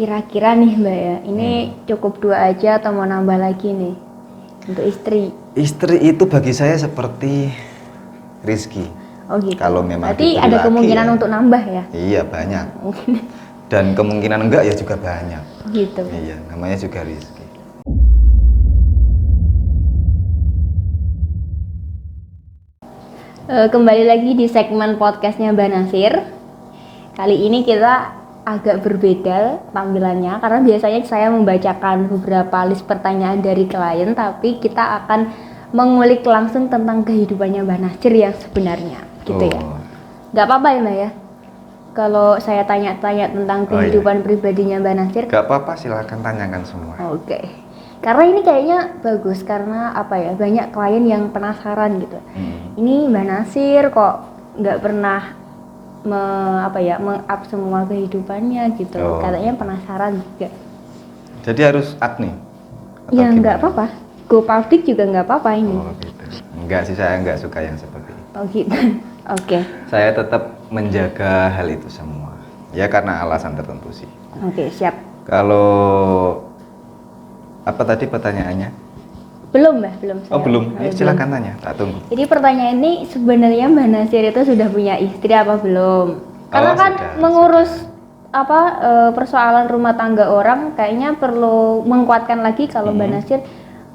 kira-kira nih Mbak ya, ini cukup 2 aja atau mau nambah lagi nih untuk istri? Istri itu bagi saya seperti rezeki. Oh gitu. Kalau memang berarti diberi ada lagi, kemungkinan ya. untuk nambah ya? Iya banyak. Mungkin. Dan kemungkinan enggak ya juga banyak. Gitu. Iya, namanya juga rezeki. Kembali lagi di segmen podcastnya Mbak Nasir. Kali ini kita agak berbeda tampilannya karena biasanya saya membacakan beberapa list pertanyaan dari klien, tapi kita akan mengulik langsung tentang kehidupannya Mbak Nasir yang sebenarnya, gitu ya. Gak apa-apa ya Mbak ya? Kalau saya tanya-tanya tentang kehidupan pribadinya Mbak Nasir? Gak apa-apa, silakan tanyakan semua. Oke. Karena ini kayaknya bagus karena apa ya, banyak klien yang penasaran gitu. Ini Mbak Nasir kok nggak pernah meng-up semua kehidupannya gitu. Katanya penasaran juga. Jadi harus nih? Ya nggak apa-apa. Go public juga nggak apa-apa ini. Oh gitu. Enggak sih, saya nggak suka yang seperti itu. Oh gitu. Oke. Saya tetap menjaga hal itu semua. Ya karena alasan tertentu sih. Oke, siap. Kalau apa tadi pertanyaannya? Belum Mbak, belum. Oh belum, silakan tanya, tak tunggu. Jadi pertanyaan ini sebenarnya Mbak Nasir itu sudah punya istri apa belum? Karena kan mengurus persoalan rumah tangga orang kayaknya perlu menguatkan lagi kalau Mbak Nasir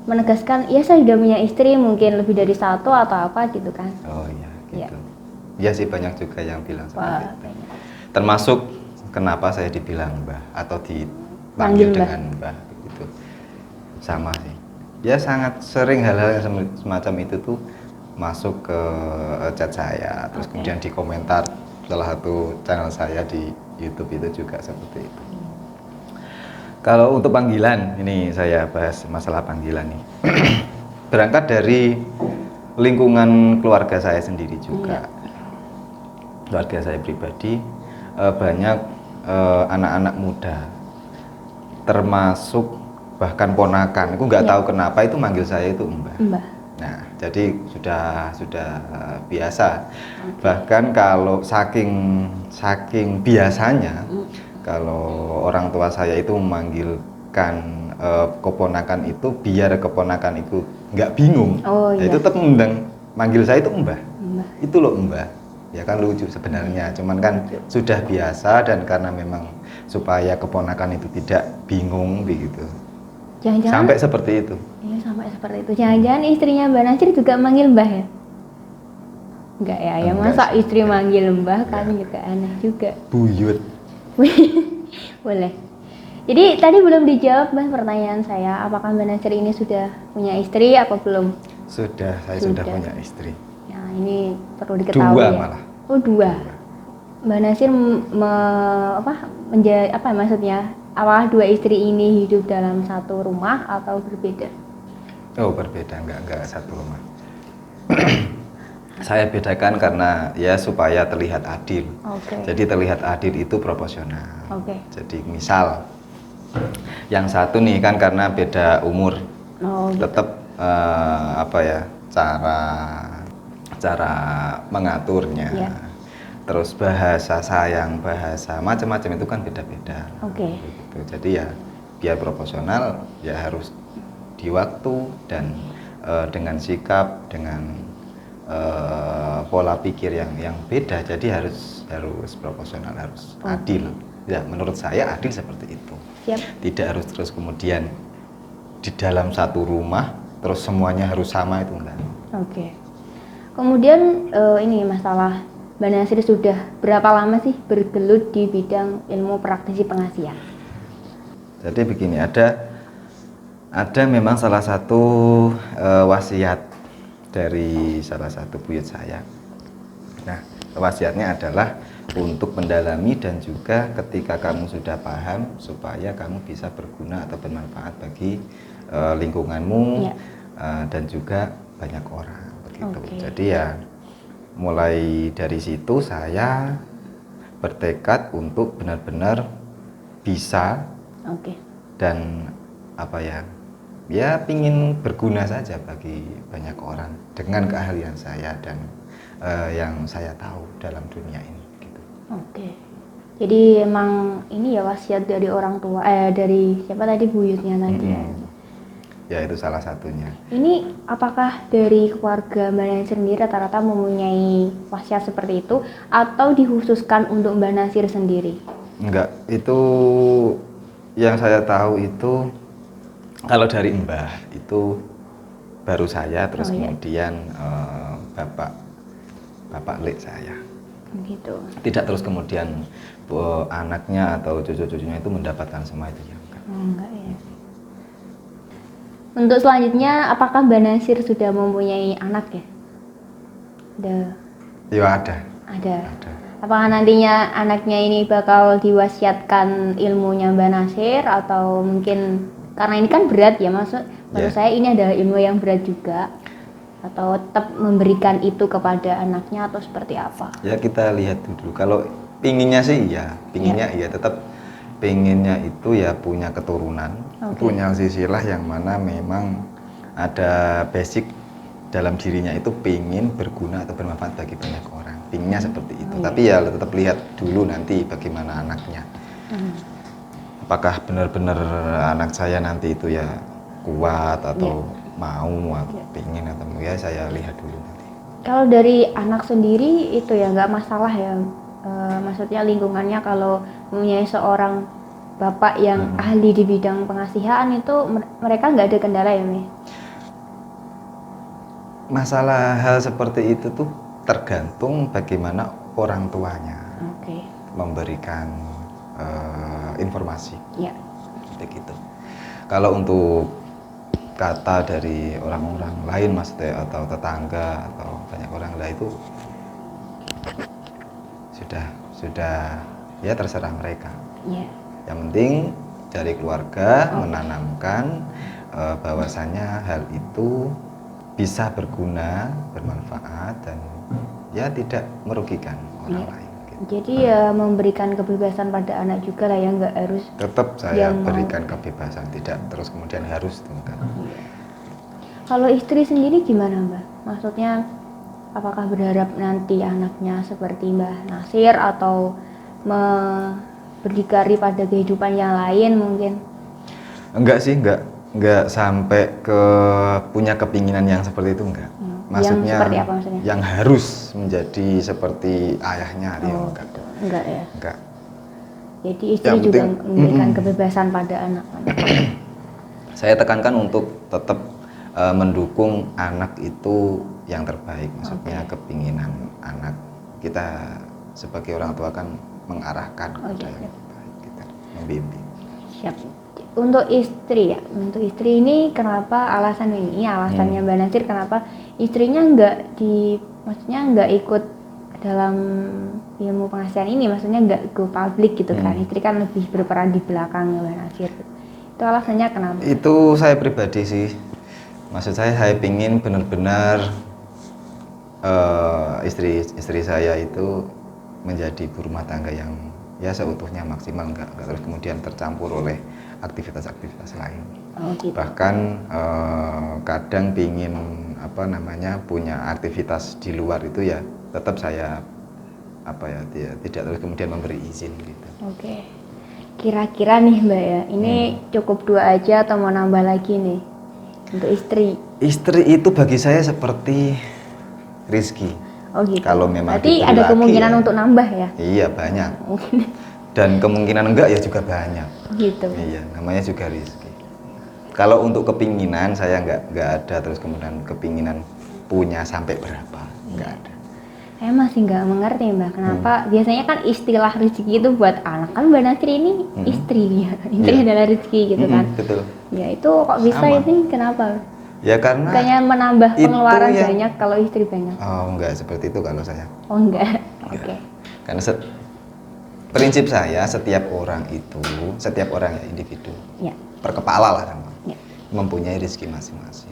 menegaskan, ya saya sudah punya istri, mungkin lebih dari 1 atau apa gitu kan? Oh iya, gitu. Ya sih banyak juga yang bilang seperti itu. Termasuk kenapa saya dibilang Mbah atau dipanggil dengan Mbah gitu. Sama sih. Ya sangat sering hal-hal yang semacam itu tuh masuk ke chat saya, terus kemudian di komentar salah satu channel saya di YouTube itu juga seperti itu. Kalau untuk panggilan, ini saya bahas masalah panggilan nih. Berangkat dari lingkungan keluarga saya sendiri juga. Keluarga saya pribadi banyak anak-anak muda, termasuk bahkan ponakan, aku nggak tahu kenapa itu manggil saya itu Mbah. Nah, jadi sudah biasa. Bahkan kalau saking biasanya, kalau orang tua saya itu memanggilkan keponakan itu biar keponakan itu nggak bingung, itu tetap manggil saya itu Mbah. Itu loh Mbah. Ya kan lucu sebenarnya, cuman kan sudah biasa dan karena memang supaya keponakan itu tidak bingung begitu. Jangan-jangan sampai seperti itu. Iya, sampai seperti itu. Jangan-jangan istrinya Mbak Nasir juga manggil Mbah ya? Enggak ya, ya masa istri manggil Mbah kan juga aneh juga. Buyut. Boleh. Jadi tadi belum dijawab Mbah pertanyaan saya, apakah Mbak Nasir ini sudah punya istri apa belum? Sudah, saya sudah punya istri. Ya, ini perlu diketahui. 2 malah. Oh 2. Mbak Nasir maksudnya? Apakah 2 istri ini hidup dalam satu rumah atau berbeda? Oh berbeda, enggak satu rumah. Saya bedakan karena ya supaya terlihat adil. Jadi terlihat adil itu proporsional. Jadi misal yang satu nih kan karena beda umur, tetap cara mengaturnya. Terus bahasa sayang, bahasa macam-macam itu kan beda-beda. Gitu. Jadi ya biar proporsional ya harus di waktu dan dengan sikap, dengan pola pikir yang beda. Jadi harus proporsional, harus adil. Ya menurut saya adil seperti itu. Tidak harus terus kemudian di dalam satu rumah terus semuanya harus sama, itu enggak. Kemudian ini masalah Mbak Nasir sudah berapa lama sih bergelut di bidang ilmu praktisi pengasihan? Jadi begini, ada memang salah satu wasiat dari salah satu buyut saya. Nah, wasiatnya adalah untuk mendalami dan juga ketika kamu sudah paham supaya kamu bisa berguna atau bermanfaat bagi lingkunganmu dan juga banyak orang begitu. Jadi ya mulai dari situ saya bertekad untuk benar-benar bisa dan pingin berguna saja bagi banyak orang dengan keahlian saya dan yang saya tahu dalam dunia ini gitu. Jadi emang ini ya wasiat dari orang tua, dari siapa tadi, buyutnya tadi ya. Ya itu salah satunya. Ini apakah dari keluarga Mbak Nasir sendiri rata-rata mempunyai wasiat seperti itu atau dikhususkan untuk Mbak Nasir sendiri? Enggak, itu yang saya tahu itu kalau dari Mbah itu baru saya, terus kemudian bapak lek saya. Gitu. Tidak terus kemudian anaknya atau cucu-cucunya itu mendapatkan semua itu ya enggak. Enggak ya. Untuk selanjutnya, apakah Mbak Nasir sudah mempunyai anak ya? Ya ada. Ada. Apakah nantinya anaknya ini bakal diwasiatkan ilmunya Mbak Nasir atau mungkin karena ini kan berat ya, menurut saya ini adalah ilmu yang berat juga, atau tetap memberikan itu kepada anaknya atau seperti apa? Ya kita lihat dulu. Kalau pinginnya sih iya tetap pinginnya itu ya punya keturunan, punya silsilah yang mana memang ada basic dalam dirinya itu pingin berguna atau bermanfaat bagi banyak orang. Pinginnya seperti itu. Tapi ya tetap lihat dulu nanti bagaimana anaknya. Apakah benar-benar anak saya nanti itu ya kuat atau mau atau pingin atau ya saya lihat dulu nanti. Kalau dari anak sendiri itu ya nggak masalah ya, maksudnya lingkungannya kalau mempunyai seorang bapak yang ahli di bidang pengasihan itu mereka nggak ada kendala ya, Mi? Masalah hal seperti itu tuh tergantung bagaimana orang tuanya memberikan informasi. Begitu. Kalau untuk kata dari orang-orang lain maksudnya atau tetangga atau banyak orang lain itu sudah ya terserah mereka. Yang penting dari keluarga menanamkan bahwasanya hal itu bisa berguna, bermanfaat dan ya tidak merugikan orang lain. Jadi ya memberikan kebebasan pada anak juga lah ya, nggak harus. Tetap saya berikan kebebasan, tidak terus kemudian harus kan. Kalau istri sendiri gimana Mbak? Maksudnya apakah berharap nanti anaknya seperti Mbak Nasir atau berdikari pada kehidupan yang lain mungkin? Enggak sih, enggak sampai ke punya kepinginan yang seperti itu enggak. Maksudnya yang seperti apa maksudnya? Yang harus menjadi seperti ayahnya dia enggak. Enggak ya? Enggak. Jadi istri juga memberikan kebebasan pada anak. Saya tekankan untuk tetap mendukung anak itu yang terbaik, maksudnya kepinginan anak. Kita sebagai orang tua kan mengarahkan kepada yang terbaik, kita membimbing. Siap. Untuk istri ya, untuk istri ini kenapa alasannya Mbak Nasir kenapa istrinya maksudnya nggak ikut dalam ilmu pengasihan ini, maksudnya nggak go public gitu kan? Istri kan lebih berperan di belakang Mbak Nasir. Itu alasannya kenapa? Itu saya pribadi sih, maksud saya pingin benar-benar istri saya itu menjadi ibu rumah tangga yang ya seutuhnya maksimal, nggak terus kemudian tercampur oleh aktivitas-aktivitas lain. Gitu. Bahkan kadang pingin punya aktivitas di luar itu ya tetap saya tidak terus kemudian memberi izin gitu. Kira-kira nih Mbak ya, ini cukup 2 aja atau mau nambah lagi nih untuk istri? Istri itu bagi saya seperti rezeki. Gitu. Kalau memang berarti ada kemungkinan untuk nambah ya? Iya banyak. Dan kemungkinan enggak ya juga banyak. Gitu. Iya, namanya juga rezeki. Kalau untuk kepinginan saya enggak ada terus kemudian kepinginan punya sampai berapa, enggak ada. Saya masih nggak mengerti Mbak, kenapa biasanya kan istilah rezeki itu buat anak, kan Mbak Nasir ini istri ya, istri adalah rezeki gitu kan? Betul. Ya itu kok bisa ini kenapa? Ya karena bukannya menambah pengeluaran banyak kalau istri banyak. Oh enggak seperti itu kalau saya. Oh enggak. Oke. Karena prinsip saya setiap orang ya individu per kepala lah kan, mempunyai rezeki masing-masing.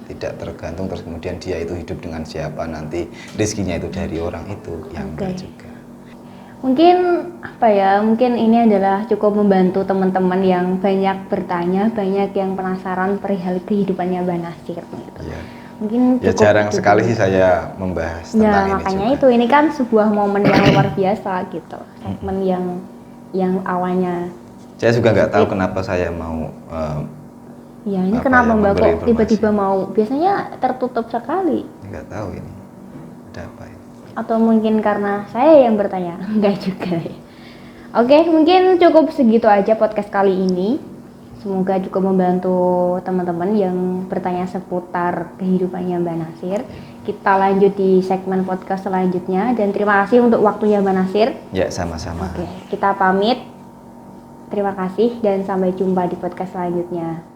Tidak tergantung terus kemudian dia itu hidup dengan siapa, nanti rezekinya itu dari orang itu yang enggak juga. Mungkin mungkin ini adalah cukup membantu teman-teman yang banyak bertanya, banyak yang penasaran perihal kehidupannya Mbak Nasir gitu. Mungkin Ya cukup jarang itu sekali dulu. sih saya membahas tentang Nah, ini makanya juga. itu ini kan sebuah momen yang luar biasa gitu. Segmen yang awalnya Saya juga nggak tahu sedikit. kenapa saya mau Ya, ini apa kenapa ya, Mbak memberi kok tiba-tiba informasi. mau? Biasanya tertutup sekali. Nggak tahu ini ada apa ya. Atau mungkin karena saya yang bertanya? Enggak juga ya. Oke, mungkin cukup segitu aja podcast kali ini. Semoga cukup membantu teman-teman yang bertanya seputar kehidupannya Mbak Nasir. Kita lanjut di segmen podcast selanjutnya dan terima kasih untuk waktunya Mbak Nasir. Ya sama-sama. Oke, kita pamit. Terima kasih dan sampai jumpa di podcast selanjutnya.